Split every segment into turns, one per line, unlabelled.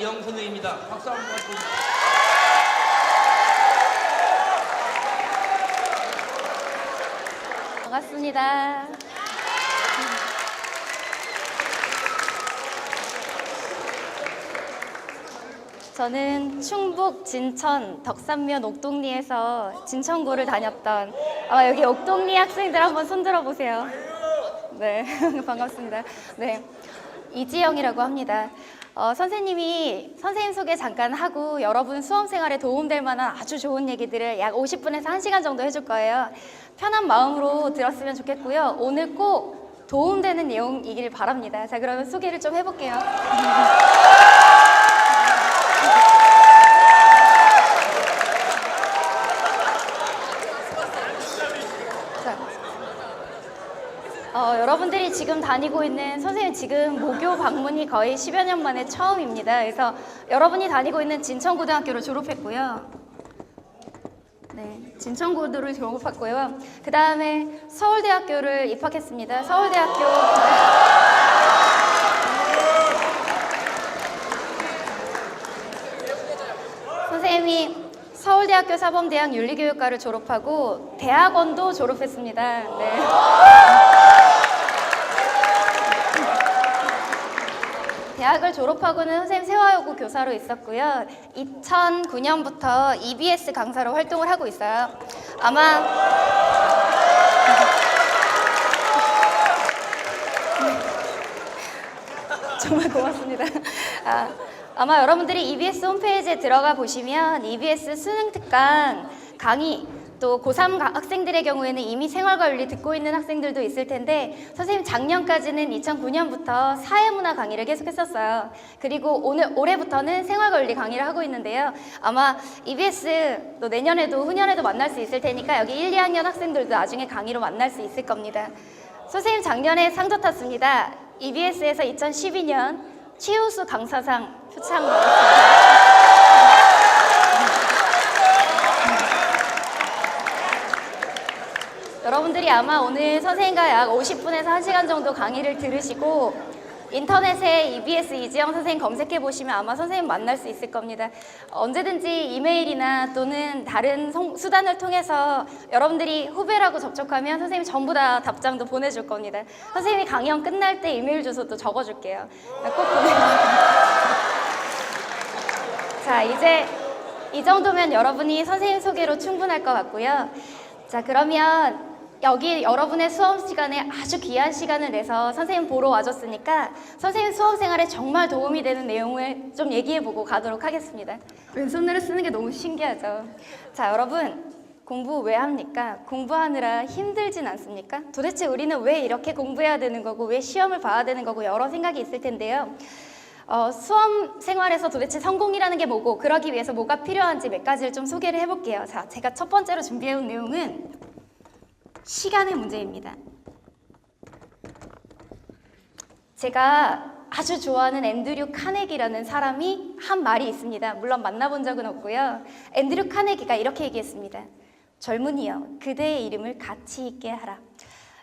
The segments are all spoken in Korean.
이지영 선생입니다. 박수 한번 주세요.
반갑습니다. 저는 충북 진천 덕산면 옥동리에서 진천고를 다녔던 여기 옥동리 학생들 한번 손들어 보세요. 네, 반갑습니다. 네, 이지영이라고 합니다. 선생님이 선생님 소개 잠깐 하고 여러분 수험생활에 도움될 만한 아주 좋은 얘기들을 약 50분에서 1시간 정도 해줄 거예요. 편한 마음으로 들었으면 좋겠고요. 오늘 꼭 도움되는 내용이길 바랍니다. 자, 그러면 소개를 좀 해볼게요. 여러분들이 지금 다니고 있는 선생님 지금 모교 방문이 거의 10여 년 만에 처음입니다. 그래서 여러분이 다니고 있는 진천고등학교를 졸업했고요. 네, 진천고등을 졸업했고요. 그 다음에 서울대학교를 입학했습니다. 서울대학교 선생님이 서울대학교 사범대학 윤리교육과를 졸업하고 대학원도 졸업했습니다. 네. 대학을 졸업하고는 선생님 세화여고 교사로 있었고요. 2009년부터 EBS 강사로 활동을 하고 있어요. 아마 정말 고맙습니다. 아마 여러분들이 EBS 홈페이지에 들어가 보시면 EBS 수능 특강 강의 또 고3 학생들의 경우에는 이미 생활과윤리 듣고 있는 학생들도 있을 텐데 선생님 작년까지는 2009년부터 사회문화 강의를 계속했었어요. 그리고 올해부터는 생활과윤리 강의를 하고 있는데요. 아마 EBS 또 내년에도 후년에도 만날 수 있을 테니까 여기 1, 2학년 학생들도 나중에 강의로 만날 수 있을 겁니다. 선생님 작년에 상도 탔습니다. EBS에서 2012년 최우수 강사상 표창 받았습니다. 여러분들이 아마 오늘 선생님과 약 50분에서 1시간 정도 강의를 들으시고 인터넷에 EBS 이지영 선생님 검색해 보시면 아마 선생님 만날 수 있을 겁니다. 언제든지 이메일이나 또는 다른 수단을 통해서 여러분들이 후배라고 접촉하면 선생님이 전부 다 답장도 보내줄 겁니다. 선생님이 강연 끝날 때 이메일 주소도 적어줄게요. 꼭 보내주세요. 자, 이제 이 정도면 여러분이 선생님 소개로 충분할 것 같고요. 자, 그러면 여기 여러분의 수업 시간에 아주 귀한 시간을 내서 선생님 보러 와줬으니까 선생님 수업 생활에 정말 도움이 되는 내용을 좀 얘기해보고 가도록 하겠습니다. 왼손으로 쓰는 게 너무 신기하죠. 자, 여러분 공부 왜 합니까? 공부하느라 힘들진 않습니까? 도대체 우리는 왜 이렇게 공부해야 되는 거고 왜 시험을 봐야 되는 거고 여러 생각이 있을 텐데요. 수험 생활에서 도대체 성공이라는 게 뭐고 그러기 위해서 뭐가 필요한지 몇 가지를 좀 소개를 해볼게요. 자, 제가 첫 번째로 준비해온 내용은 시간의 문제입니다. 제가 아주 좋아하는 앤드류 카네기라는 사람이 한 말이 있습니다. 물론 만나본 적은 없고요. 앤드류 카네기가 이렇게 얘기했습니다. 젊은이여, 그대의 이름을 가치 있게 하라.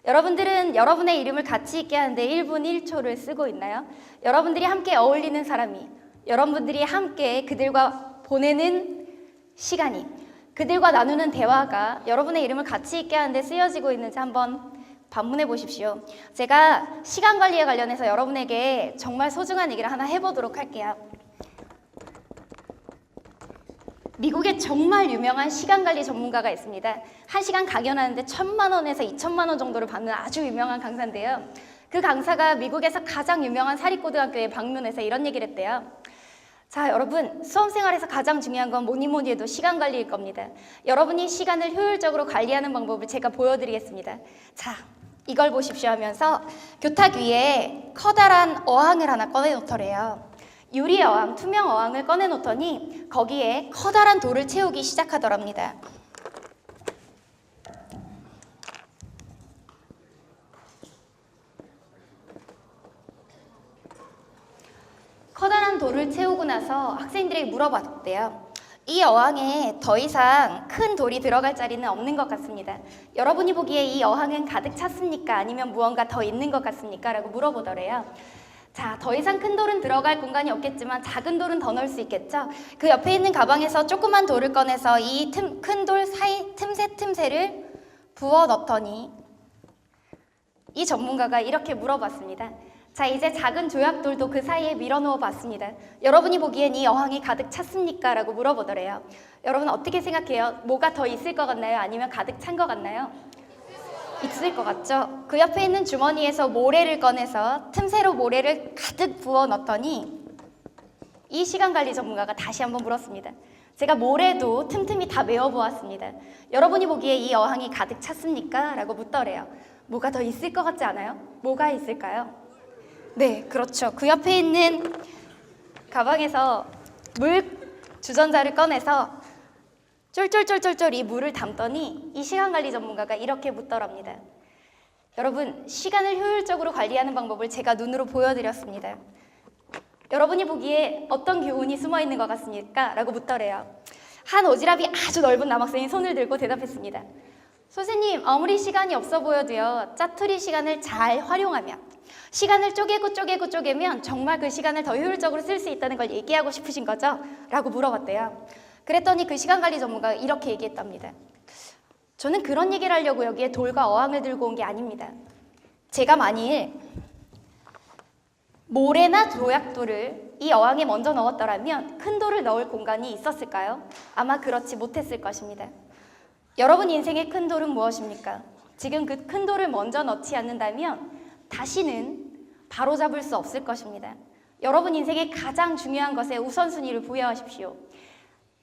여러분들은 여러분의 이름을 가치 있게 하는데 1분 1초를 쓰고 있나요? 여러분들이 함께 어울리는 사람이, 여러분들이 함께 그들과 보내는 시간이, 그들과 나누는 대화가 여러분의 이름을 가치 있게 하는데 쓰여지고 있는지 한번 반문해 보십시오. 제가 시간 관리에 관련해서 여러분에게 정말 소중한 얘기를 하나 해보도록 할게요. 미국에 정말 유명한 시간관리 전문가가 있습니다. 1시간 강연하는데 1,000만 원에서 2,000만 원 정도를 받는 아주 유명한 강사인데요. 그 강사가 미국에서 가장 유명한 사립고등학교에 방문해서 이런 얘기를 했대요. 자, 여러분, 수험생활에서 가장 중요한 건 뭐니 해도 시간 관리일 겁니다. 여러분이 시간을 효율적으로 관리하는 방법을 제가 보여드리겠습니다. 자, 이걸 보십시오 하면서 교탁 위에 커다란 어항을 하나 꺼내놓더래요. 유리 어항, 투명 어항을 꺼내놓더니 거기에 커다란 돌을 채우기 시작하더랍니다. 커다란 돌을 채우고 나서 학생들에게 물어봤대요. 이 어항에 더 이상 큰 돌이 들어갈 자리는 없는 것 같습니다. 여러분이 보기에 이 어항은 가득 찼습니까? 아니면 무언가 더 있는 것 같습니까? 라고 물어보더래요. 자, 더 이상 큰 돌은 들어갈 공간이 없겠지만 작은 돌은 더 넣을 수 있겠죠? 그 옆에 있는 가방에서 조그만 돌을 꺼내서 이 큰 돌 사이 틈새를 부어 넣더니 이 전문가가 이렇게 물어봤습니다. 자, 이제 작은 조약돌도 그 사이에 밀어넣어 봤습니다. 여러분이 보기엔 이 어항이 가득 찼습니까? 라고 물어보더래요. 여러분 어떻게 생각해요? 뭐가 더 있을 것 같나요? 아니면 가득 찬 것 같나요? 있을 것 같죠? 그 옆에 있는 주머니에서 모래를 꺼내서 틈새로 모래를 가득 부어 넣더니 이 시간관리 전문가가 다시 한번 물었습니다. 제가 모래도 틈틈이 다 메워보았습니다. 여러분이 보기에 이 어항이 가득 찼습니까? 라고 묻더래요. 뭐가 더 있을 것 같지 않아요? 뭐가 있을까요? 네, 그렇죠. 그 옆에 있는 가방에서 물 주전자를 꺼내서 쫄쫄쫄쫄쫄 이 물을 담더니 이 시간관리 전문가가 이렇게 묻더랍니다. 여러분, 시간을 효율적으로 관리하는 방법을 제가 눈으로 보여드렸습니다. 여러분이 보기에 어떤 교훈이 숨어있는 것 같습니까? 라고 묻더래요. 한 오지랖이 아주 넓은 남학생이 손을 들고 대답했습니다. 선생님, 아무리 시간이 없어 보여도요, 짜투리 시간을 잘 활용하면, 시간을 쪼개면 정말 그 시간을 더 효율적으로 쓸 수 있다는 걸 얘기하고 싶으신 거죠? 라고 물어봤대요. 그랬더니 그 시간관리 전문가가 이렇게 얘기했답니다. 저는 그런 얘기를 하려고 여기에 돌과 어항을 들고 온 게 아닙니다. 제가 만일 모래나 조약돌을 이 어항에 먼저 넣었더라면 큰 돌을 넣을 공간이 있었을까요? 아마 그렇지 못했을 것입니다. 여러분 인생의 큰 돌은 무엇입니까? 지금 그 큰 돌을 먼저 넣지 않는다면 다시는 바로잡을 수 없을 것입니다. 여러분 인생의 가장 중요한 것에 우선순위를 부여하십시오.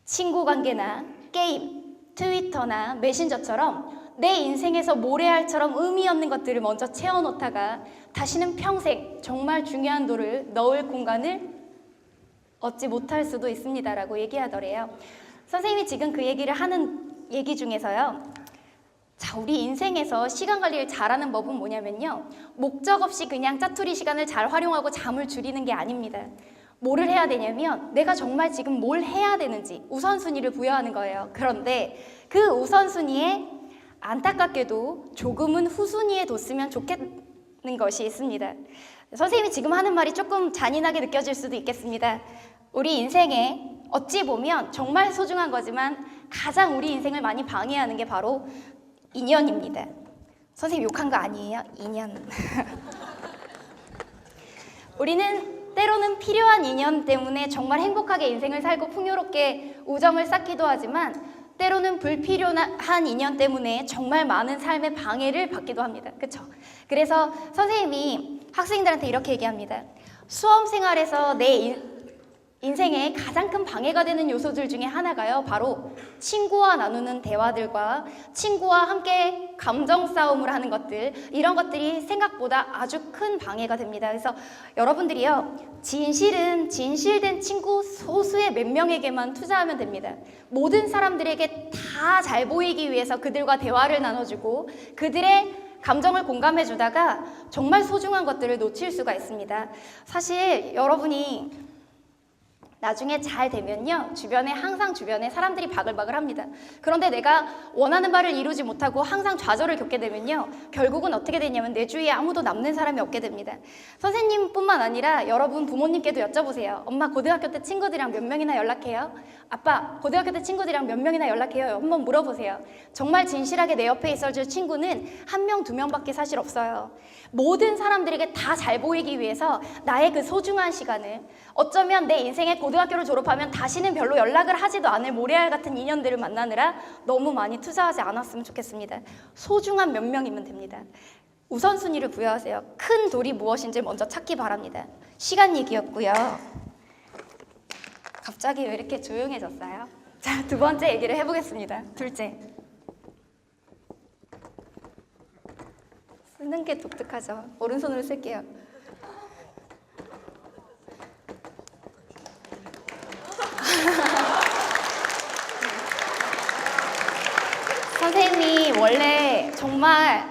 친구 관계나 게임, 트위터나 메신저처럼 내 인생에서 모래알처럼 의미 없는 것들을 먼저 채워놓다가 다시는 평생 정말 중요한 돌을 넣을 공간을 얻지 못할 수도 있습니다라고 얘기하더래요. 선생님이 지금 그 얘기를 하는 얘기 중에서요. 자, 우리 인생에서 시간 관리를 잘하는 법은 뭐냐면요. 목적 없이 그냥 짜투리 시간을 잘 활용하고 잠을 줄이는 게 아닙니다. 뭐를 해야 되냐면 내가 정말 지금 뭘 해야 되는지 우선순위를 부여하는 거예요. 그런데 그 우선순위에 안타깝게도 조금은 후순위에 뒀으면 좋겠는 것이 있습니다. 선생님이 지금 하는 말이 조금 잔인하게 느껴질 수도 있겠습니다. 우리 인생에 어찌 보면 정말 소중한 거지만 가장 우리 인생을 많이 방해하는 게 바로 인연입니다. 선생님 욕한 거 아니에요? 인연. 우리는 때로는 필요한 인연 때문에 정말 행복하게 인생을 살고 풍요롭게 우정을 쌓기도 하지만 때로는 불필요한 인연 때문에 정말 많은 삶의 방해를 받기도 합니다. 그렇죠? 그래서 선생님이 학생들한테 이렇게 얘기합니다. 수험 생활에서 내 인생에 가장 큰 방해가 되는 요소들 중에 하나가요. 바로 친구와 나누는 대화들과 친구와 함께 감정 싸움을 하는 것들, 이런 것들이 생각보다 아주 큰 방해가 됩니다. 그래서 여러분들이요, 진실된 친구 소수의 몇 명에게만 투자하면 됩니다. 모든 사람들에게 다 잘 보이기 위해서 그들과 대화를 나눠주고 그들의 감정을 공감해주다가 정말 소중한 것들을 놓칠 수가 있습니다. 사실 여러분이 나중에 잘 되면요, 항상 주변에 사람들이 바글바글 합니다. 그런데 내가 원하는 바를 이루지 못하고 항상 좌절을 겪게 되면요, 결국은 어떻게 되냐면 내 주위에 아무도 남는 사람이 없게 됩니다. 선생님뿐만 아니라 여러분 부모님께도 여쭤보세요. 엄마, 고등학교 때 친구들이랑 몇 명이나 연락해요? 아빠, 고등학교 때 친구들이랑 몇 명이나 연락해요? 한번 물어보세요. 정말 진실하게 내 옆에 있어줄 친구는 1명, 2명밖에 사실 없어요. 모든 사람들에게 다 잘 보이기 위해서 나의 그 소중한 시간을, 어쩌면 내 인생의 고등학교를 졸업하면 다시는 별로 연락을 하지도 않을 모래알 같은 인연들을 만나느라 너무 많이 투자하지 않았으면 좋겠습니다. 소중한 몇 명이면 됩니다. 우선순위를 부여하세요. 큰 돌이 무엇인지 먼저 찾기 바랍니다. 시간 얘기였고요. 갑자기 왜 이렇게 조용해졌어요? 자, 두 번째 얘기를 해보겠습니다. 둘째. 쓰는 게 독특하죠. 오른손으로 쓸게요. 선생님이 원래 정말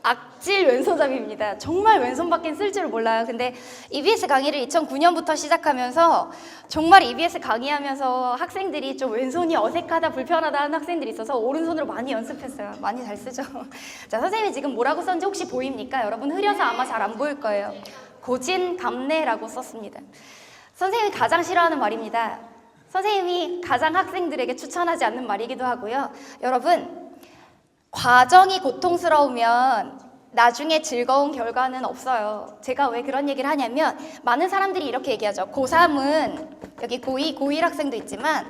악질 왼손잡이입니다. 정말 왼손밖에 쓸 줄 몰라요. 근데 EBS 강의를 2009년부터 시작하면서 정말 EBS 강의하면서 학생들이 좀 왼손이 어색하다, 불편하다 하는 학생들이 있어서 오른손으로 많이 연습했어요. 많이 잘 쓰죠. 자, 선생님이 지금 뭐라고 썼는지 혹시 보입니까? 여러분 흐려서 아마 잘 안 보일 거예요. 고진감래라고 썼습니다. 선생님이 가장 싫어하는 말입니다. 선생님이 가장 학생들에게 추천하지 않는 말이기도 하고요. 여러분, 과정이 고통스러우면 나중에 즐거운 결과는 없어요. 제가 왜 그런 얘기를 하냐면 많은 사람들이 이렇게 얘기하죠. 고3은 여기 고2, 고1 학생도 있지만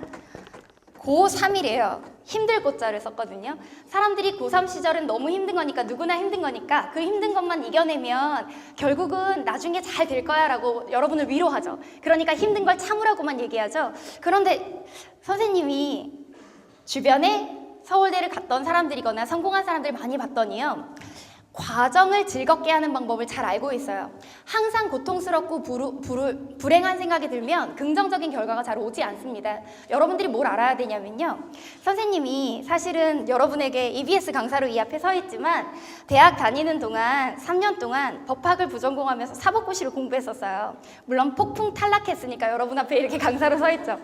고3이래요. 힘들 고자를 썼거든요. 사람들이 고3 시절은 너무 힘든 거니까 누구나 힘든 거니까 그 힘든 것만 이겨내면 결국은 나중에 잘 될 거야 라고 여러분을 위로하죠. 그러니까 힘든 걸 참으라고만 얘기하죠. 그런데 선생님이 주변에 서울대를 갔던 사람들이거나 성공한 사람들 많이 봤더니요. 과정을 즐겁게 하는 방법을 잘 알고 있어요. 항상 고통스럽고 불행한 생각이 들면 긍정적인 결과가 잘 오지 않습니다. 여러분들이 뭘 알아야 되냐면요. 선생님이 사실은 여러분에게 EBS 강사로 이 앞에 서 있지만 대학 다니는 동안 3년 동안 법학을 부전공하면서 사법고시를 공부했었어요. 물론 폭풍 탈락했으니까 여러분 앞에 이렇게 강사로 서 있죠.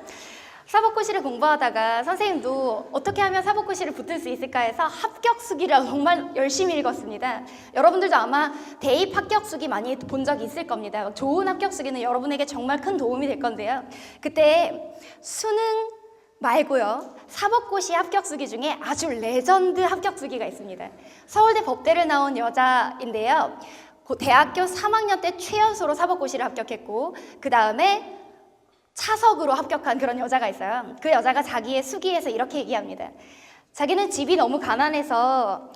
사법고시를 공부하다가 선생님도 어떻게 하면 사법고시를 붙을 수 있을까 해서 합격수기를 정말 열심히 읽었습니다. 여러분들도 아마 대입 합격수기 많이 본 적이 있을 겁니다. 좋은 합격수기는 여러분에게 정말 큰 도움이 될 건데요. 그때 수능 말고요. 사법고시 합격수기 중에 아주 레전드 합격수기가 있습니다. 서울대 법대를 나온 여자인데요. 대학교 3학년 때 최연소로 사법고시를 합격했고 그 다음에 차석으로 합격한 그런 여자가 있어요. 그 여자가 자기의 수기에서 이렇게 얘기합니다. 자기는 집이 너무 가난해서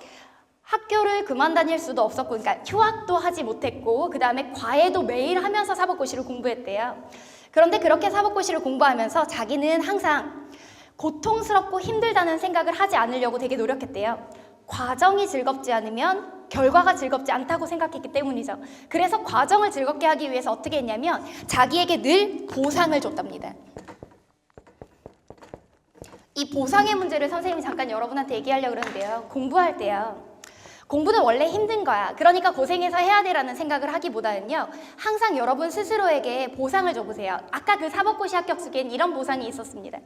학교를 그만 다닐 수도 없었고, 그러니까 휴학도 하지 못했고, 그 다음에 과외도 매일 하면서 사법고시를 공부했대요. 그런데 그렇게 사법고시를 공부하면서 자기는 항상 고통스럽고 힘들다는 생각을 하지 않으려고 되게 노력했대요. 과정이 즐겁지 않으면 결과가 즐겁지 않다고 생각했기 때문이죠. 그래서 과정을 즐겁게 하기 위해서 어떻게 했냐면 자기에게 늘 보상을 줬답니다. 이 보상의 문제를 선생님이 잠깐 여러분한테 얘기하려고 그러는데요. 공부할 때요. 공부는 원래 힘든 거야. 그러니까 고생해서 해야 돼라는 생각을 하기보다는요. 항상 여러분 스스로에게 보상을 줘보세요. 아까 그 사법고시 합격수기엔 이런 보상이 있었습니다.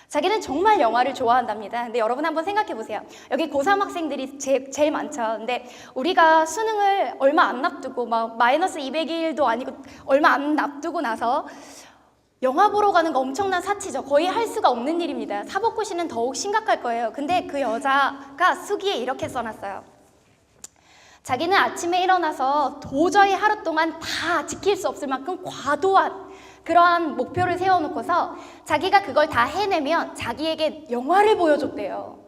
자기는 정말 영화를 좋아한답니다. 근데 여러분 한번 생각해 보세요. 여기 고3 학생들이 제일 많죠. 근데 우리가 수능을 얼마 안 앞두고 막 마이너스 200일도 아니고 얼마 안 앞두고 나서 영화 보러 가는 거 엄청난 사치죠. 거의 할 수가 없는 일입니다. 사법고시는 더욱 심각할 거예요. 근데 그 여자가 수기에 이렇게 써놨어요. 자기는 아침에 일어나서 도저히 하루 동안 다 지킬 수 없을 만큼 과도한 그러한 목표를 세워놓고서 자기가 그걸 다 해내면 자기에게 영화를 보여줬대요.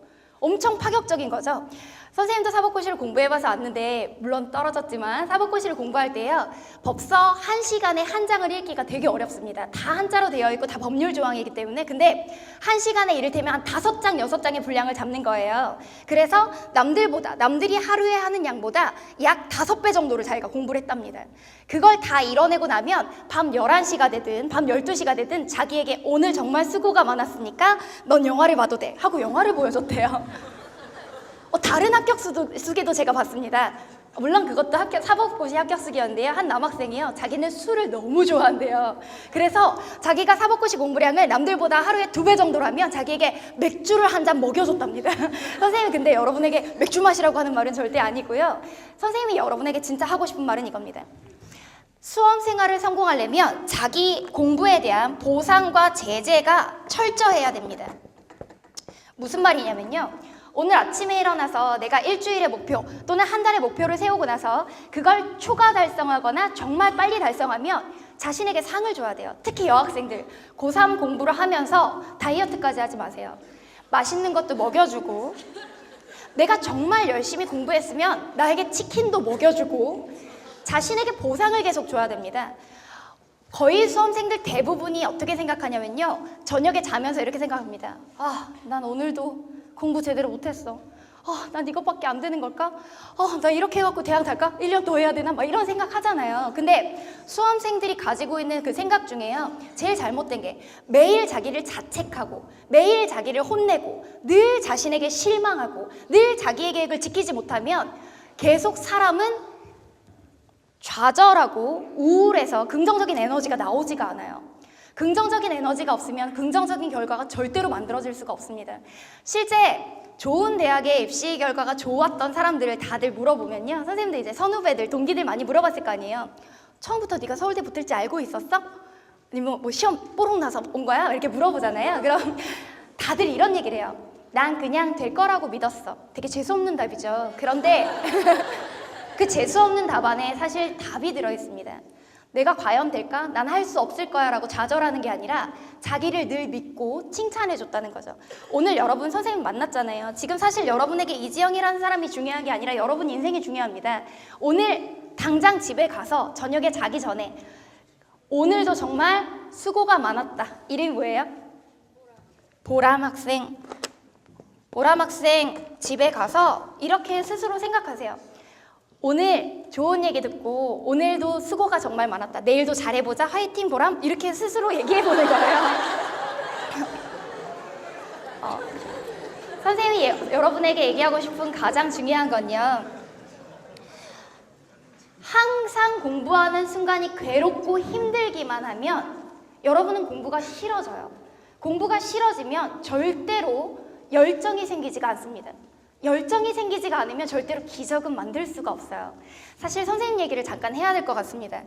엄청 파격적인 거죠. 선생님도 사법고시를 공부해봐서 왔는데 물론 떨어졌지만 사법고시를 공부할 때요. 법서 1시간에 한 장을 읽기가 되게 어렵습니다. 다 한자로 되어 있고 다 법률 조항이기 때문에 근데 1시간에 이를테면 한 5장, 6장의 분량을 잡는 거예요. 그래서 남들이 하루에 하는 양보다 약 5배 정도를 자기가 공부를 했답니다. 그걸 다 이뤄내고 나면 밤 11시가 되든 밤 12시가 되든 자기에게 오늘 정말 수고가 많았으니까 넌 영화를 봐도 돼 하고 영화를 보여줬대요. 다른 합격수기도 제가 봤습니다. 물론 그것도 사법고시 합격수기였는데요. 한 남학생이요. 자기는 술을 너무 좋아한대요. 그래서 자기가 사법고시 공부량을 남들보다 하루에 2배 정도로 하면 자기에게 맥주를 한 잔 먹여줬답니다. 선생님이 근데 여러분에게 맥주 마시라고 하는 말은 절대 아니고요. 선생님이 여러분에게 진짜 하고 싶은 말은 이겁니다. 수험 생활을 성공하려면 자기 공부에 대한 보상과 제재가 철저해야 됩니다. 무슨 말이냐면요. 오늘 아침에 일어나서 내가 일주일의 목표 또는 한 달의 목표를 세우고 나서 그걸 초과 달성하거나 정말 빨리 달성하면 자신에게 상을 줘야 돼요. 특히 여학생들 고3 공부를 하면서 다이어트까지 하지 마세요. 맛있는 것도 먹여주고 내가 정말 열심히 공부했으면 나에게 치킨도 먹여주고 자신에게 보상을 계속 줘야 됩니다. 거의 수험생들 대부분이 어떻게 생각하냐면요. 저녁에 자면서 이렇게 생각합니다. 난 오늘도 공부 제대로 못했어. 난 이것밖에 안 되는 걸까? 나 이렇게 해갖고 대학 갈까? 1년 더 해야 되나? 막 이런 생각 하잖아요. 근데 수험생들이 가지고 있는 그 생각 중에요. 제일 잘못된 게 매일 자기를 자책하고 매일 자기를 혼내고 늘 자신에게 실망하고 늘 자기의 계획을 지키지 못하면 계속 사람은 좌절하고 우울해서 긍정적인 에너지가 나오지가 않아요. 긍정적인 에너지가 없으면 긍정적인 결과가 절대로 만들어질 수가 없습니다. 실제 좋은 대학의 입시 결과가 좋았던 사람들을 다들 물어보면요. 선생님들 이제 선후배들, 동기들 많이 물어봤을 거 아니에요. 처음부터 네가 서울대 붙을지 알고 있었어? 아니면 뭐 시험 뽀록 나서 온 거야? 이렇게 물어보잖아요. 그럼 다들 이런 얘기를 해요. 난 그냥 될 거라고 믿었어. 되게 재수없는 답이죠. 그런데 그 재수없는 답 안에 사실 답이 들어있습니다. 내가 과연 될까? 난 할 수 없을 거야 라고 좌절하는 게 아니라 자기를 늘 믿고 칭찬해 줬다는 거죠. 오늘 여러분 선생님 만났잖아요. 지금 사실 여러분에게 이지영이라는 사람이 중요한 게 아니라 여러분 인생이 중요합니다. 오늘 당장 집에 가서 저녁에 자기 전에 오늘도 정말 수고가 많았다. 이름이 뭐예요? 보람 학생. 보람 학생 집에 가서 이렇게 스스로 생각하세요. 오늘 좋은 얘기 듣고 오늘도 수고가 정말 많았다. 내일도 잘해보자. 화이팅 보람. 이렇게 스스로 얘기해보는 거예요. 선생님이 여러분에게 얘기하고 싶은 가장 중요한 건요. 항상 공부하는 순간이 괴롭고 힘들기만 하면 여러분은 공부가 싫어져요. 공부가 싫어지면 절대로 열정이 생기지가 않습니다. 열정이 생기지가 않으면 절대로 기적은 만들 수가 없어요. 사실 선생님 얘기를 잠깐 해야 될 것 같습니다.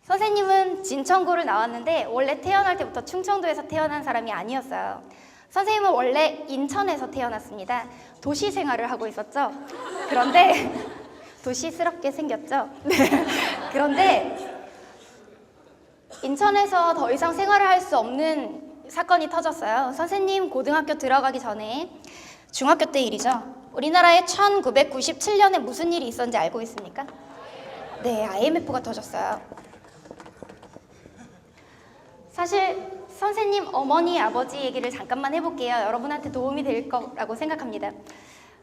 선생님은 진천고를 나왔는데 원래 태어날 때부터 충청도에서 태어난 사람이 아니었어요. 선생님은 원래 인천에서 태어났습니다. 도시 생활을 하고 있었죠. 그런데 도시스럽게 생겼죠. 그런데 인천에서 더 이상 생활을 할 수 없는 사건이 터졌어요. 선생님 고등학교 들어가기 전에 중학교 때 일이죠. 우리나라에 1997년에 무슨 일이 있었는지 알고 있습니까? 네, IMF가 터졌어요. 사실 선생님 어머니, 아버지 얘기를 잠깐만 해볼게요. 여러분한테 도움이 될 거라고 생각합니다.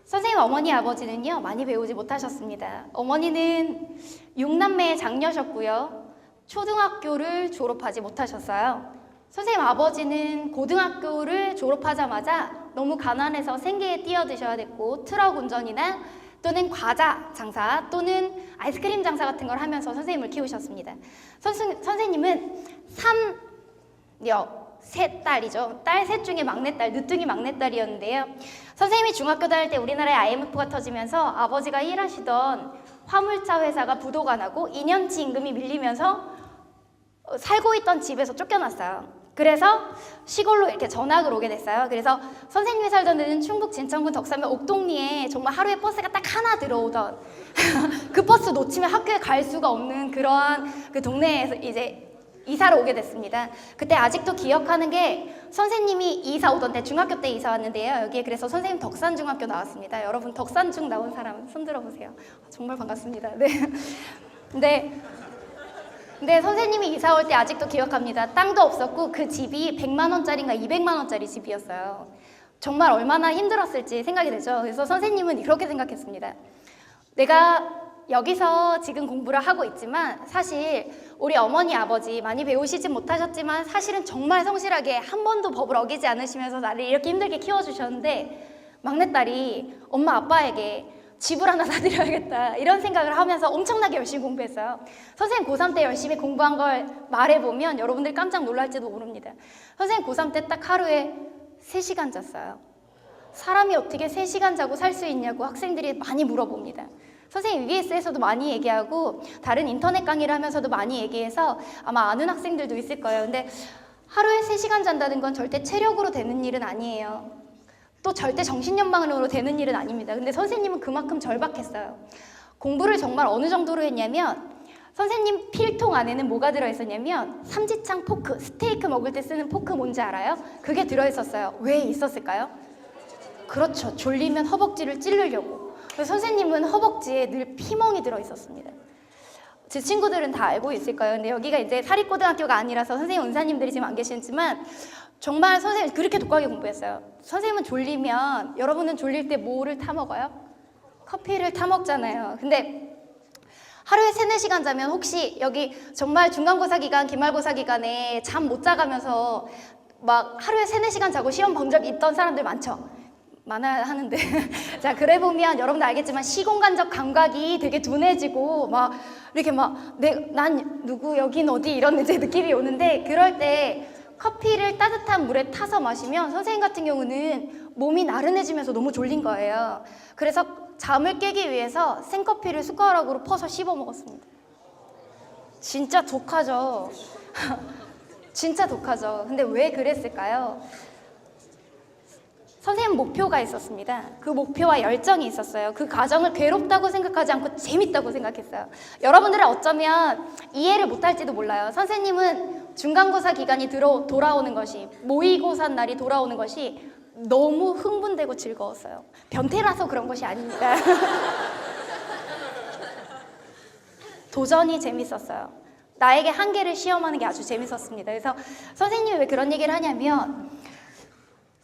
선생님 어머니, 아버지는요 많이 배우지 못하셨습니다. 어머니는 6남매의 장녀셨고요. 초등학교를 졸업하지 못하셨어요. 선생님 아버지는 고등학교를 졸업하자마자 너무 가난해서 생계에 뛰어드셔야 됐고 트럭 운전이나 또는 과자 장사 또는 아이스크림 장사 같은 걸 하면서 선생님을 키우셨습니다. 선생님은 셋 딸이죠. 딸 셋 중에 막내딸, 늦둥이 막내딸이었는데요. 선생님이 중학교 다닐 때 우리나라에 IMF가 터지면서 아버지가 일하시던 화물차 회사가 부도가 나고 2년치 임금이 밀리면서 살고 있던 집에서 쫓겨났어요. 그래서 시골로 이렇게 전학을 오게 됐어요. 그래서 선생님이 살던 데는 충북 진천군 덕산면 옥동리에 정말 하루에 버스가 딱 하나 들어오던 그 버스 놓치면 학교에 갈 수가 없는 그러한 그 동네에서 이제 이사를 오게 됐습니다. 그때 아직도 기억하는 게 선생님이 이사 오던 때 중학교 때 이사 왔는데요. 여기에 그래서 선생님 덕산중학교 나왔습니다. 여러분 덕산중 나온 사람 손 들어보세요. 정말 반갑습니다. 네. 근데 선생님이 이사 올 때 아직도 기억합니다. 땅도 없었고 그 집이 100만 원짜리인가 200만 원짜리 집이었어요. 정말 얼마나 힘들었을지 생각이 되죠. 그래서 선생님은 이렇게 생각했습니다. 내가 여기서 지금 공부를 하고 있지만 사실 우리 어머니 아버지 많이 배우시지 못하셨지만 사실은 정말 성실하게 한 번도 법을 어기지 않으시면서 나를 이렇게 힘들게 키워주셨는데 막내딸이 엄마 아빠에게 집을 하나 사드려야겠다 이런 생각을 하면서 엄청나게 열심히 공부했어요. 선생님 고3 때 열심히 공부한 걸 말해보면 여러분들 깜짝 놀랄지도 모릅니다. 선생님 고3 때 딱 하루에 3시간 잤어요. 사람이 어떻게 3시간 자고 살 수 있냐고 학생들이 많이 물어봅니다. 선생님 EBS에서도 많이 얘기하고 다른 인터넷 강의를 하면서도 많이 얘기해서 아마 아는 학생들도 있을 거예요. 근데 하루에 3시간 잔다는 건 절대 체력으로 되는 일은 아니에요. 또 절대 정신연망으로 되는 일은 아닙니다. 근데 선생님은 그만큼 절박했어요. 공부를 정말 어느 정도로 했냐면 선생님 필통 안에는 뭐가 들어있었냐면 삼지창 포크, 스테이크 먹을 때 쓰는 포크 뭔지 알아요? 그게 들어있었어요. 왜 있었을까요? 그렇죠. 졸리면 허벅지를 찌르려고. 그래서 선생님은 허벅지에 늘 피멍이 들어있었습니다. 제 친구들은 다 알고 있을 거예요. 근데 여기가 이제 사립고등학교가 아니라서 선생님 은사님들이 지금 안 계시지만 정말 선생님 그렇게 독하게 공부했어요. 선생님은 졸리면 여러분은 졸릴 때 뭐를 타 먹어요? 커피를 타 먹잖아요. 근데 하루에 3-4시간 자면 혹시 여기 정말 중간고사 기간, 기말고사 기간에 잠 못 자가면서 막 하루에 3-4시간 자고 시험 본 적 있던 사람들 많죠? 많아야 하는데 자 그래 보면 여러분도 알겠지만 시공간적 감각이 되게 둔해지고 막 이렇게 막 난 누구 여긴 어디 이런 이제 느낌이 오는데 그럴 때 커피를 따뜻한 물에 타서 마시면 선생님 같은 경우는 몸이 나른해지면서 너무 졸린 거예요. 그래서 잠을 깨기 위해서 생커피를 숟가락으로 퍼서 씹어 먹었습니다. 진짜 독하죠. 진짜 독하죠. 근데 왜 그랬을까요? 선생님 목표가 있었습니다. 그 목표와 열정이 있었어요. 그 과정을 괴롭다고 생각하지 않고 재밌다고 생각했어요. 여러분들은 어쩌면 이해를 못할지도 몰라요. 선생님은 중간고사 기간이 돌아오는 것이, 모의고사 날이 돌아오는 것이 너무 흥분되고 즐거웠어요. 변태라서 그런 것이 아닙니다. 도전이 재밌었어요. 나에게 한계를 시험하는 게 아주 재밌었습니다. 그래서 선생님이 왜 그런 얘기를 하냐면,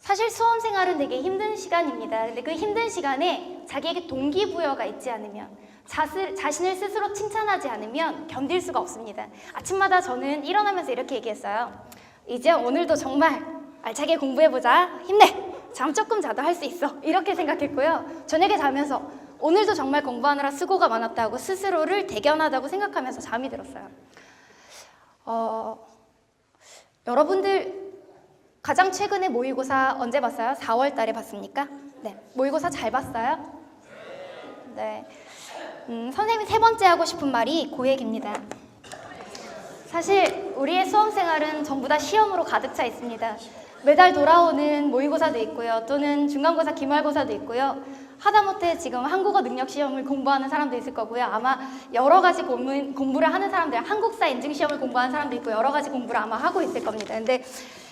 사실 수험 생활은 되게 힘든 시간입니다. 근데 그 힘든 시간에 자기에게 동기부여가 있지 않으면, 자신을 스스로 칭찬하지 않으면 견딜 수가 없습니다. 아침마다 저는 일어나면서 이렇게 얘기했어요. 이제 오늘도 정말 알차게 공부해보자. 힘내. 잠 조금 자도 할 수 있어. 이렇게 생각했고요. 저녁에 자면서 오늘도 정말 공부하느라 수고가 많았다고 스스로를 대견하다고 생각하면서 잠이 들었어요. 여러분들 가장 최근에 모의고사 언제 봤어요? 4월 달에 봤습니까? 네. 모의고사 잘 봤어요? 네. 선생님이 세 번째 하고 싶은 말이 그 얘기입니다. 사실 우리의 수험 생활은 전부 다 시험으로 가득 차 있습니다. 매달 돌아오는 모의고사도 있고요. 또는 중간고사, 기말고사도 있고요. 하다못해 지금 한국어 능력 시험을 공부하는 사람도 있을 거고요. 아마 여러 가지 공부를 하는 사람들, 한국사 인증 시험을 공부하는 사람도 있고 여러 가지 공부를 아마 하고 있을 겁니다. 근데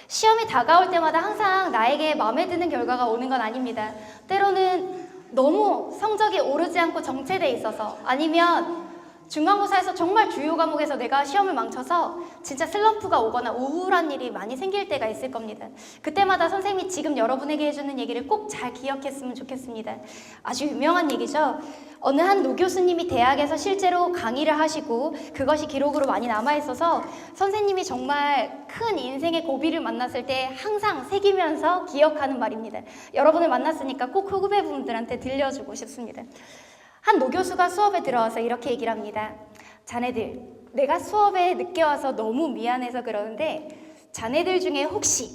시험이 다가올 때마다 항상 나에게 마음에 드는 결과가 오는 건 아닙니다. 때로는 너무 성적이 오르지 않고 정체돼 있어서, 아니면 중간고사에서 정말 주요 과목에서 내가 시험을 망쳐서 진짜 슬럼프가 오거나 우울한 일이 많이 생길 때가 있을 겁니다. 그때마다 선생님이 지금 여러분에게 해주는 얘기를 꼭 잘 기억했으면 좋겠습니다. 아주 유명한 얘기죠. 어느 한 노 교수님이 대학에서 실제로 강의를 하시고 그것이 기록으로 많이 남아있어서 선생님이 정말 큰 인생의 고비를 만났을 때 항상 새기면서 기억하는 말입니다. 여러분을 만났으니까 꼭 후배분들한테 들려주고 싶습니다. 한 노교수가 수업에 들어와서 이렇게 얘기를 합니다. 자네들, 내가 수업에 늦게 와서 너무 미안해서 그러는데 자네들 중에 혹시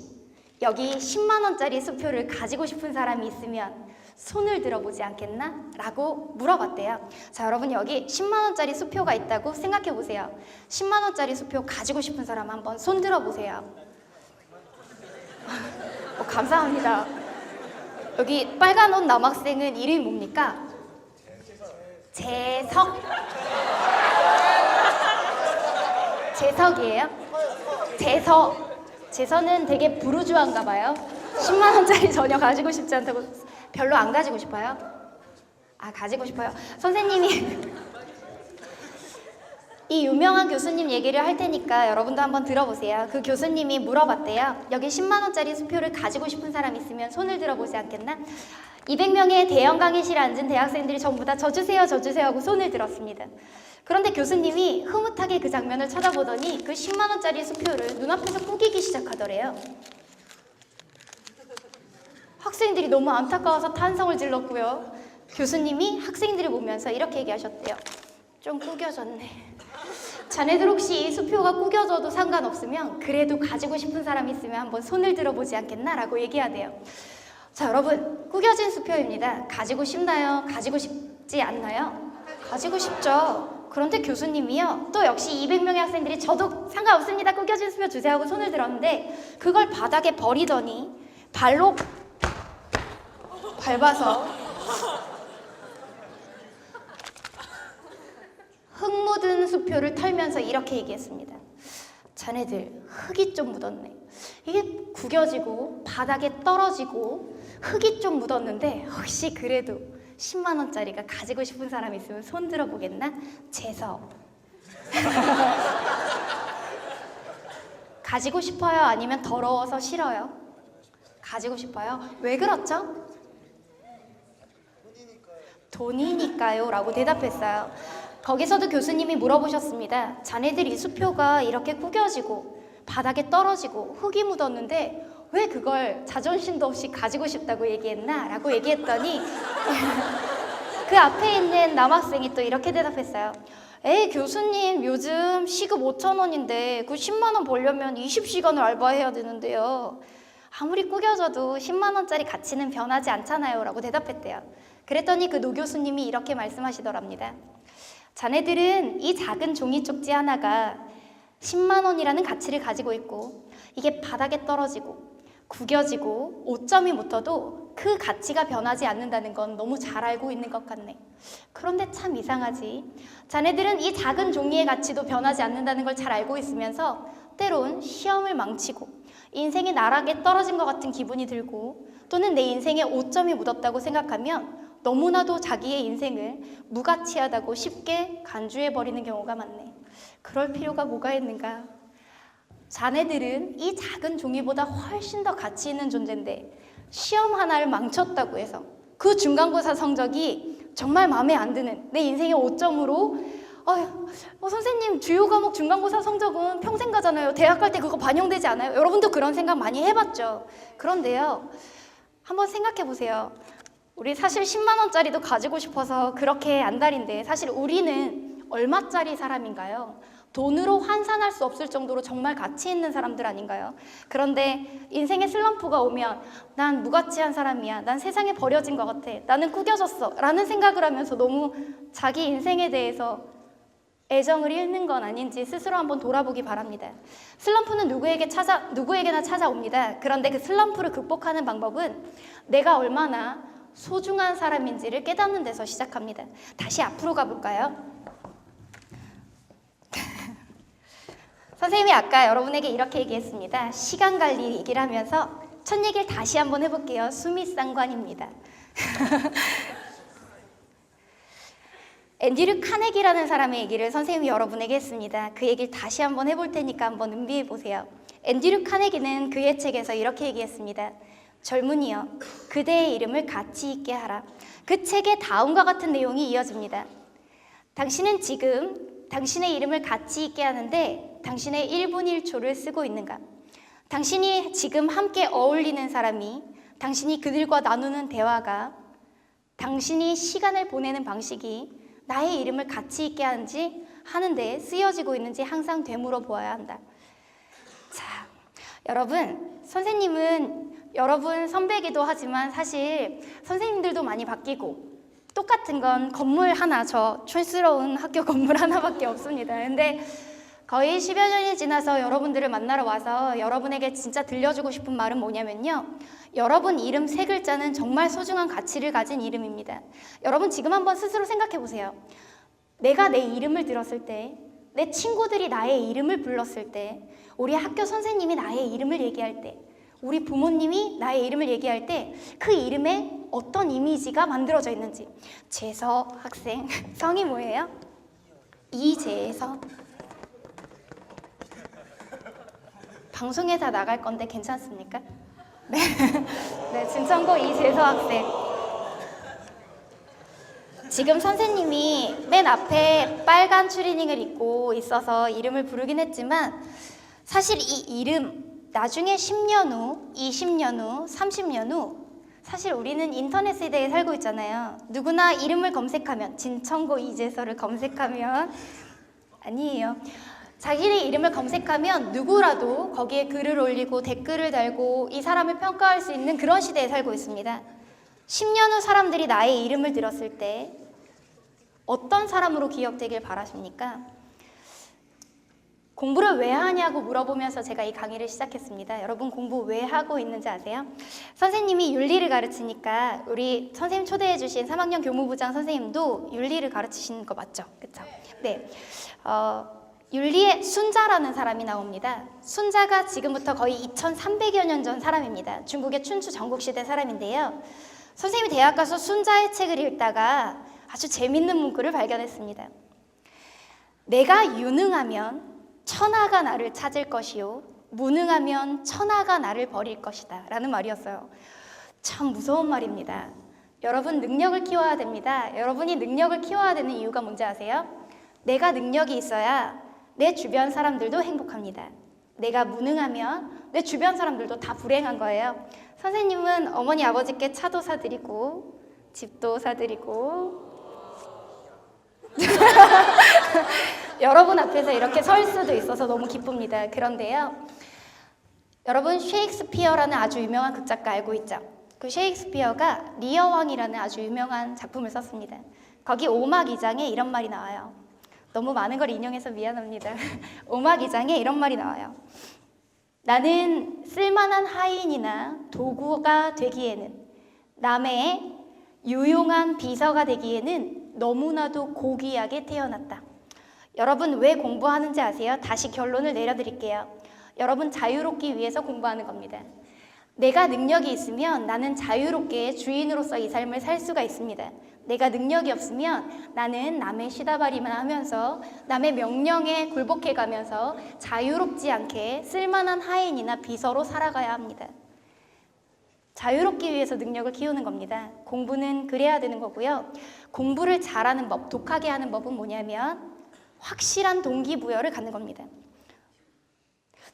여기 10만 원짜리 수표를 가지고 싶은 사람이 있으면 손을 들어보지 않겠나? 라고 물어봤대요. 자, 여러분 여기 10만 원짜리 수표가 있다고 생각해 보세요. 10만 원짜리 수표 가지고 싶은 사람 한번 손 들어보세요. 감사합니다. 여기 빨간 옷 남학생은 이름이 뭡니까? 재석이에요? 재서는 되게 부르주아인가 봐요. 10만 원짜리 전혀 가지고 싶지 않다고. 별로 안 가지고 싶어요? 아, 가지고 싶어요. 선생님이 이 유명한 교수님 얘기를 할 테니까 여러분도 한번 들어보세요. 그 교수님이 물어봤대요. 여기 10만 원짜리 수표를 가지고 싶은 사람 있으면 손을 들어보지 않겠나? 200명의 대형 강의실에 앉은 대학생들이 전부 다 저 주세요 하고 손을 들었습니다. 그런데 교수님이 흐뭇하게 그 장면을 쳐다보더니 그 10만 원짜리 수표를 눈앞에서 꾸기기 시작하더래요. 학생들이 너무 안타까워서 탄성을 질렀고요. 교수님이 학생들을 보면서 이렇게 얘기하셨대요. 좀 구겨졌네. 자네들 혹시 이 수표가 구겨져도 상관없으면 그래도 가지고 싶은 사람 있으면 한번 손을 들어보지 않겠나? 라고 얘기하대요. 자, 여러분, 구겨진 수표입니다. 가지고 싶나요? 가지고 싶지 않나요? 가지고 싶죠. 그런데 교수님이요, 또 역시 200명의 학생들이 저도 상관없습니다, 구겨진 수표 주세요 하고 손을 들었는데 그걸 바닥에 버리더니 발로 밟아서 흙 묻은 수표를 털면서 이렇게 얘기했습니다. 자네들, 흙이 좀 묻었네. 이게 구겨지고 바닥에 떨어지고 흙이 좀 묻었는데 혹시 그래도 10만 원짜리가 가지고 싶은 사람 있으면 손 들어보겠나? 재석. 가지고 싶어요? 아니면 더러워서 싫어요? 가지고 싶어요? 왜 그렇죠? 돈이니까요 라고 대답했어요. 거기서도 교수님이 물어보셨습니다. 자네들 이 수표가 이렇게 구겨지고 바닥에 떨어지고 흙이 묻었는데 왜 그걸 자존심도 없이 가지고 싶다고 얘기했나? 라고 얘기했더니 그 앞에 있는 남학생이 또 이렇게 대답했어요. 에이 교수님, 요즘 시급 5,000원인데 그 10만 원 벌려면 20시간을 알바해야 되는데요. 아무리 구겨져도 10만 원짜리 가치는 변하지 않잖아요 라고 대답했대요. 그랬더니 그 노 교수님이 이렇게 말씀하시더랍니다. 자네들은 이 작은 종이 쪽지 하나가 10만 원이라는 가치를 가지고 있고 이게 바닥에 떨어지고 구겨지고 오점이 묻어도 그 가치가 변하지 않는다는 건 너무 잘 알고 있는 것 같네. 그런데 참 이상하지. 자네들은 이 작은 종이의 가치도 변하지 않는다는 걸 잘 알고 있으면서 때론 시험을 망치고 인생이 나락에 떨어진 것 같은 기분이 들고 또는 내 인생에 오점이 묻었다고 생각하면 너무나도 자기의 인생을 무가치하다고 쉽게 간주해버리는 경우가 많네. 그럴 필요가 뭐가 있는가? 자네들은 이 작은 종이보다 훨씬 더 가치 있는 존재인데 시험 하나를 망쳤다고 해서 그 중간고사 성적이 정말 마음에 안 드는 내 인생의 5점으로 선생님 주요 과목 중간고사 성적은 평생 가잖아요. 대학 갈 때 그거 반영되지 않아요? 여러분도 그런 생각 많이 해봤죠? 그런데요, 한번 생각해 보세요. 우리 사실 10만 원짜리도 가지고 싶어서 그렇게 안달인데 사실 우리는 얼마짜리 사람인가요? 돈으로 환산할 수 없을 정도로 정말 가치 있는 사람들 아닌가요? 그런데 인생의 슬럼프가 오면 난 무가치한 사람이야, 난 세상에 버려진 것 같아, 나는 꾸겨졌어 라는 생각을 하면서 너무 자기 인생에 대해서 애정을 잃는 건 아닌지 스스로 한번 돌아보기 바랍니다. 슬럼프는 누구에게나 찾아옵니다. 그런데 그 슬럼프를 극복하는 방법은 내가 얼마나 소중한 사람인지를 깨닫는 데서 시작합니다. 다시 앞으로 가볼까요? 선생님이 아까 여러분에게 이렇게 얘기했습니다. 시간 관리 얘기를 하면서 첫 얘기를 다시 한번 해볼게요. 수미상관입니다. 앤드류 카네기라는 사람의 얘기를 선생님이 여러분에게 했습니다. 그 얘기를 다시 한번 해볼 테니까 한번 음미해 보세요. 앤드류 카네기는 그의 책에서 이렇게 얘기했습니다. 젊은이여, 그대의 이름을 가치 있게 하라. 그 책에 다음과 같은 내용이 이어집니다. 당신은 지금 당신의 이름을 가치 있게 하는데 당신의 1분 1초를 쓰고 있는가? 당신이 지금 함께 어울리는 사람이, 당신이 그들과 나누는 대화가, 당신이 시간을 보내는 방식이 나의 이름을 가치 있게 하는데 쓰여지고 있는지 항상 되물어 보아야 한다. 자, 여러분, 선생님은 여러분 선배이기도 하지만 사실 선생님들도 많이 바뀌고 똑같은 건 건물 하나, 저 촌스러운 학교 건물 하나밖에 없습니다. 근데 거의 10여 년이 지나서 여러분들을 만나러 와서 여러분에게 진짜 들려주고 싶은 말은 뭐냐면요, 여러분 이름 세 글자는 정말 소중한 가치를 가진 이름입니다. 여러분 지금 한번 스스로 생각해 보세요. 내가 내 이름을 들었을 때, 내 친구들이 나의 이름을 불렀을 때, 우리 학교 선생님이 나의 이름을 얘기할 때, 우리 부모님이 나의 이름을 얘기할 때 그 이름에 어떤 이미지가 만들어져 있는지. 재서 학생, 성이 뭐예요? 이재서. 방송에 다 나갈 건데 괜찮습니까? 네, 네, 진천고 이재서 학생. 지금 선생님이 맨 앞에 빨간 추리닝을 입고 있어서 이름을 부르긴 했지만 사실 이 이름 나중에 10년 후, 20년 후, 30년 후 사실 우리는 인터넷 시대에 살고 있잖아요. 누구나 이름을 검색하면 진천고 이재서를 검색하면 아니에요. 자기의 이름을 검색하면 누구라도 거기에 글을 올리고 댓글을 달고 이 사람을 평가할 수 있는 그런 시대에 살고 있습니다. 10년 후 사람들이 나의 이름을 들었을 때 어떤 사람으로 기억되길 바라십니까? 공부를 왜 하냐고 물어보면서 제가 이 강의를 시작했습니다. 여러분 공부 왜 하고 있는지 아세요? 선생님이 윤리를 가르치니까 우리 선생님 초대해 주신 3학년 교무부장 선생님도 윤리를 가르치시는 거 맞죠? 그쵸? 네. 윤리의 순자라는 사람이 나옵니다. 순자가 지금부터 거의 2300여 년 전 사람입니다. 중국의 춘추 전국시대 사람인데요. 선생님이 대학 가서 순자의 책을 읽다가 아주 재밌는 문구를 발견했습니다. 내가 유능하면 천하가 나를 찾을 것이요 무능하면 천하가 나를 버릴 것이다 라는 말이었어요. 참 무서운 말입니다. 여러분 능력을 키워야 됩니다. 여러분이 능력을 키워야 되는 이유가 뭔지 아세요? 내가 능력이 있어야 내 주변 사람들도 행복합니다. 내가 무능하면 내 주변 사람들도 다 불행한 거예요. 선생님은 어머니 아버지께 차도 사드리고 집도 사드리고 여러분 앞에서 이렇게 설 수도 있어서 너무 기쁩니다. 그런데요, 여러분 셰익스피어라는 아주 유명한 극작가 알고 있죠? 그 셰익스피어가 리어 왕이라는 아주 유명한 작품을 썼습니다. 거기 5막 2장에 이런 말이 나와요. 너무 많은 걸 인용해서 미안합니다. 오막 2장에 이런 말이 나와요. 나는 쓸만한 하인이나 도구가 되기에는, 남의 유용한 비서가 되기에는 너무나도 고귀하게 태어났다. 여러분 왜 공부하는지 아세요? 다시 결론을 내려드릴게요. 여러분 자유롭기 위해서 공부하는 겁니다. 내가 능력이 있으면 나는 자유롭게 주인으로서 이 삶을 살 수가 있습니다. 내가 능력이 없으면 나는 남의 시다바리만 하면서 남의 명령에 굴복해 가면서 자유롭지 않게 쓸만한 하인이나 비서로 살아가야 합니다. 자유롭기 위해서 능력을 키우는 겁니다. 공부는 그래야 되는 거고요. 공부를 잘하는 법, 독하게 하는 법은 뭐냐면 확실한 동기부여를 갖는 겁니다.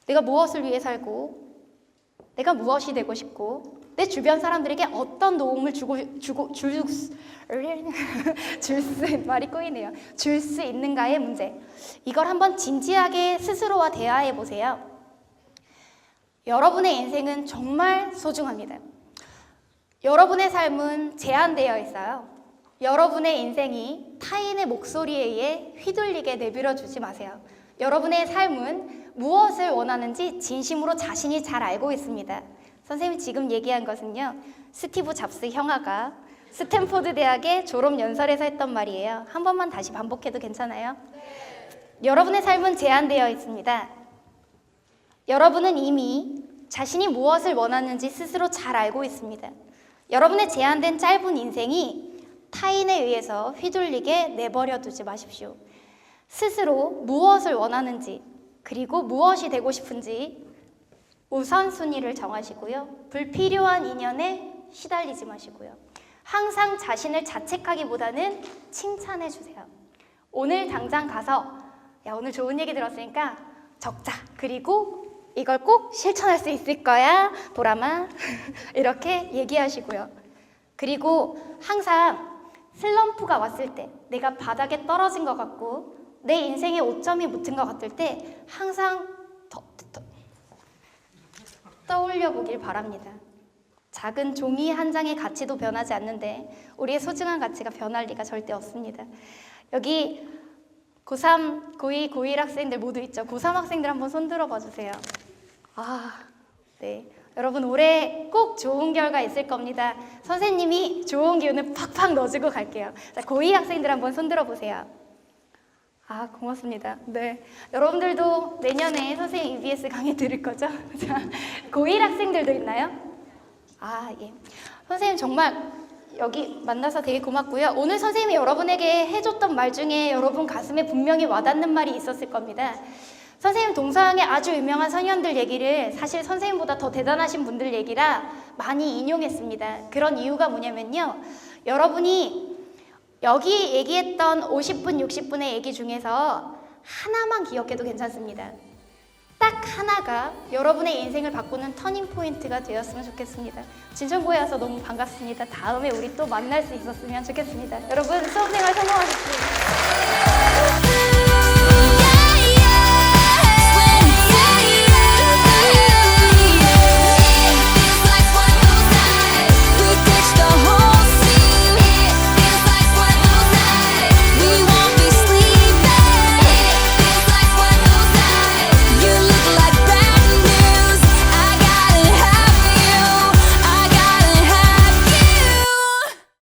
내가 무엇을 위해 살고, 내가 무엇이 되고 싶고, 내 주변 사람들에게 어떤 도움을 줄 수 있는가의 문제. 이걸 한번 진지하게 스스로와 대화해 보세요. 여러분의 인생은 정말 소중합니다. 여러분의 삶은 제한되어 있어요. 여러분의 인생이 타인의 목소리에 의해 휘둘리게 내버려 두지 마세요. 여러분의 삶은 무엇을 원하는지 진심으로 자신이 잘 알고 있습니다. 선생님이 지금 얘기한 것은요, 스티브 잡스 형아가 스탠포드 대학의 졸업 연설에서 했던 말이에요. 한 번만 다시 반복해도 괜찮아요? 여러분의 삶은 제한되어 있습니다. 여러분은 이미 자신이 무엇을 원하는지 스스로 잘 알고 있습니다. 여러분의 제한된 짧은 인생이 타인에 의해서 휘둘리게 내버려 두지 마십시오. 스스로 무엇을 원하는지, 그리고 무엇이 되고 싶은지 우선순위를 정하시고요. 불필요한 인연에 시달리지 마시고요. 항상 자신을 자책하기보다는 칭찬해 주세요. 오늘 당장 가서 야, 오늘 좋은 얘기 들었으니까 적자. 그리고 이걸 꼭 실천할 수 있을 거야, 보람아. 이렇게 얘기하시고요. 그리고 항상 슬럼프가 왔을 때, 내가 바닥에 떨어진 것 같고 내 인생에 오점이 묻은 것 같을 때 항상 떠올려 보길 바랍니다. 작은 종이 한 장의 가치도 변하지 않는데 우리의 소중한 가치가 변할 리가 절대 없습니다. 여기 고3, 고2, 고1 학생들 모두 있죠? 고3 학생들 한번 손 들어봐 주세요. 네. 여러분 올해 꼭 좋은 결과 있을 겁니다. 선생님이 좋은 기운을 팍팍 넣어주고 갈게요. 자, 고2 학생들 한번 손 들어보세요. 고맙습니다. 네. 여러분들도 내년에 선생님 EBS 강의 들을 거죠? 자, 고1 학생들도 있나요? 예. 선생님 정말 여기 만나서 되게 고맙고요. 오늘 선생님이 여러분에게 해줬던 말 중에 여러분 가슴에 분명히 와닿는 말이 있었을 겁니다. 선생님 동서양의 아주 유명한 선현들 얘기를 사실 선생님보다 더 대단하신 분들 얘기라 많이 인용했습니다. 그런 이유가 뭐냐면요. 여러분이 여기 얘기했던 50분, 60분의 얘기 중에서 하나만 기억해도 괜찮습니다. 딱 하나가 여러분의 인생을 바꾸는 터닝 포인트가 되었으면 좋겠습니다. 진천고에 와서 너무 반갑습니다. 다음에 우리 또 만날 수 있었으면 좋겠습니다. 여러분 수업생활 성공하십시오.